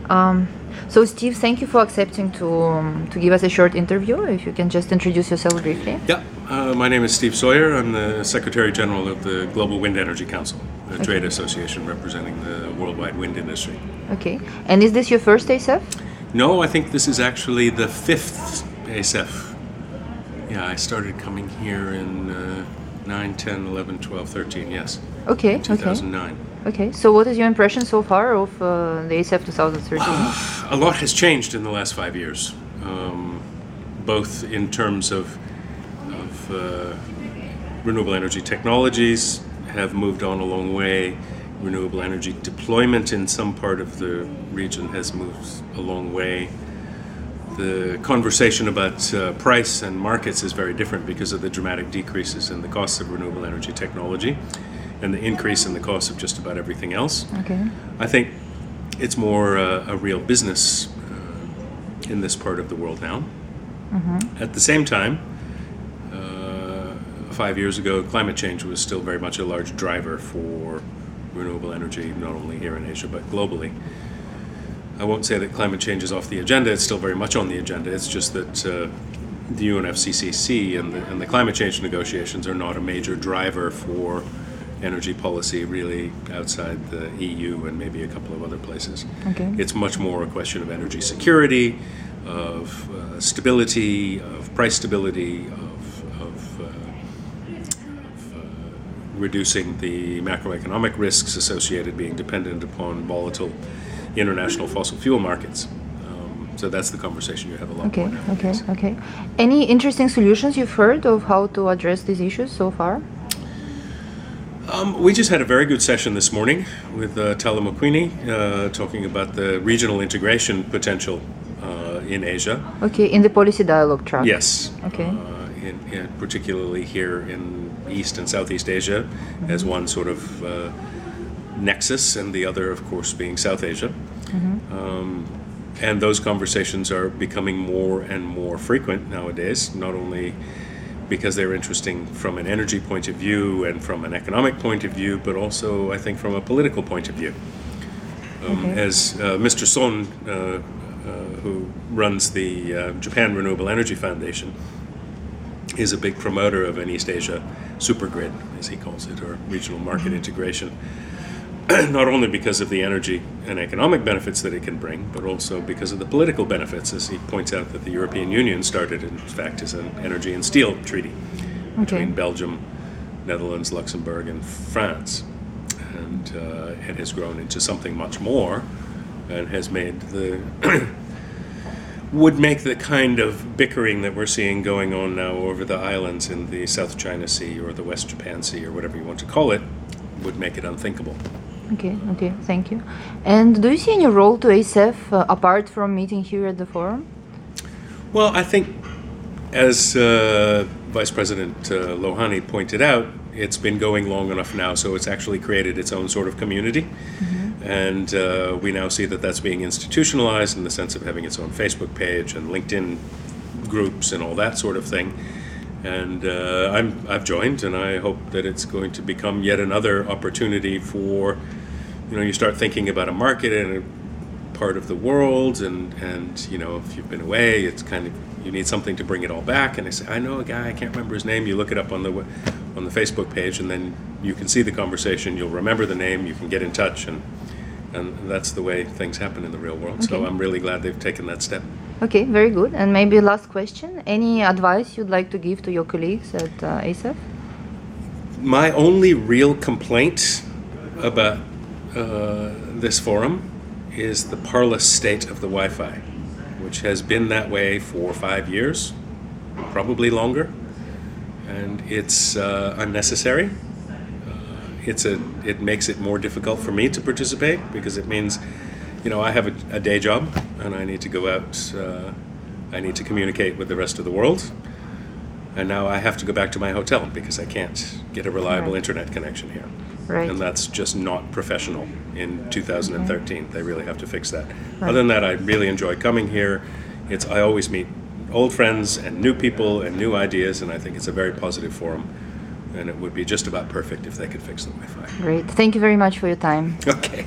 So Steve, thank you for accepting to give us a short interview. If you can just introduce yourself briefly. Yeah, my name is Steve Sawyer. I'm the Secretary General of the Global Wind Energy Council, a trade association representing the worldwide wind industry. Okay. And is this your first ASF? No, I think this is actually the 5th ASF. Yeah, I started coming here in 9, 10, 11, 12, 13, yes. Okay, in 2009. Okay, so what is your impression so far of the ASF 2013? A lot has changed in the last 5 years, both in terms of renewable energy technologies have moved on a long way. Renewable energy deployment in some part of the region has moved a long way. The conversation about price and markets is very different because of the dramatic decreases in the costs of renewable energy technology and the increase in the cost of just about everything else. Okay. I think it's more a real business in this part of the world now. Mm-hmm. At the same time, 5 years ago, climate change was still very much a large driver for renewable energy, not only here in Asia, but globally. I won't say that climate change is off the agenda. It's still very much on the agenda. It's just that the UNFCCC and the climate change negotiations are not a major driver for energy policy really outside the EU and maybe a couple of other places. Okay. It's much more a question of energy security, of stability, of price stability, of reducing the macroeconomic risks associated being dependent upon volatile international fossil fuel markets. So that's the conversation you have a lot more nowadays. Okay. Any interesting solutions you've heard of how to address these issues so far? We just had a very good session this morning with Tala Mokwini talking about the regional integration potential in Asia. Okay, in the policy dialogue track. Yes. Okay. Particularly here in East and Southeast Asia, mm-hmm. as one sort of nexus, and the other, of course, being South Asia. Mm-hmm. And those conversations are becoming more and more frequent nowadays, not only because they're interesting from an energy point of view and from an economic point of view, but also, I think, from a political point of view. As Mr. Son, who runs the Japan Renewable Energy Foundation, is a big promoter of an East Asia supergrid, as he calls it, or regional market integration, not only because of the energy and economic benefits that it can bring, but also because of the political benefits, as he points out that the European Union started, in fact, as an energy and steel treaty between Belgium, Netherlands, Luxembourg, and France. And it has grown into something much more and has made would make the kind of bickering that we're seeing going on now over the islands in the South China Sea or the West Japan Sea or whatever you want to call it, would make it unthinkable. Okay, thank you. And do you see any role to ASF apart from meeting here at the forum? Well, I think, as Vice President Lohani pointed out, it's been going long enough now, so it's actually created its own sort of community. Mm-hmm. And we now see that that's being institutionalized in the sense of having its own Facebook page and LinkedIn groups and all that sort of thing. And I've joined, and I hope that it's going to become yet another opportunity for, you start thinking about a market in a part of the world, and if you've been away, it's kind of, you need something to bring it all back. And I say, I know a guy, I can't remember his name. You look it up on the Facebook page, and then you can see the conversation. You'll remember the name. You can get in touch, and that's the way things happen in the real world. Okay. So I'm really glad they've taken that step. Okay, very good. And maybe last question: any advice you'd like to give to your colleagues at ASF? My only real complaint about this forum is the parlous state of the Wi-Fi, which has been that way for 5 years, probably longer, and it's unnecessary. It makes it more difficult for me to participate because it means, I have a day job and I need to go out. I need to communicate with the rest of the world, and now I have to go back to my hotel because I can't get a reliable internet connection here. Right. And that's just not professional in 2013. They really have to fix that. Right. Other than that, I really enjoy coming here. I always meet old friends and new people and new ideas, and I think it's a very positive forum. And it would be just about perfect if they could fix the Wi-Fi. Great. Thank you very much for your time. Okay.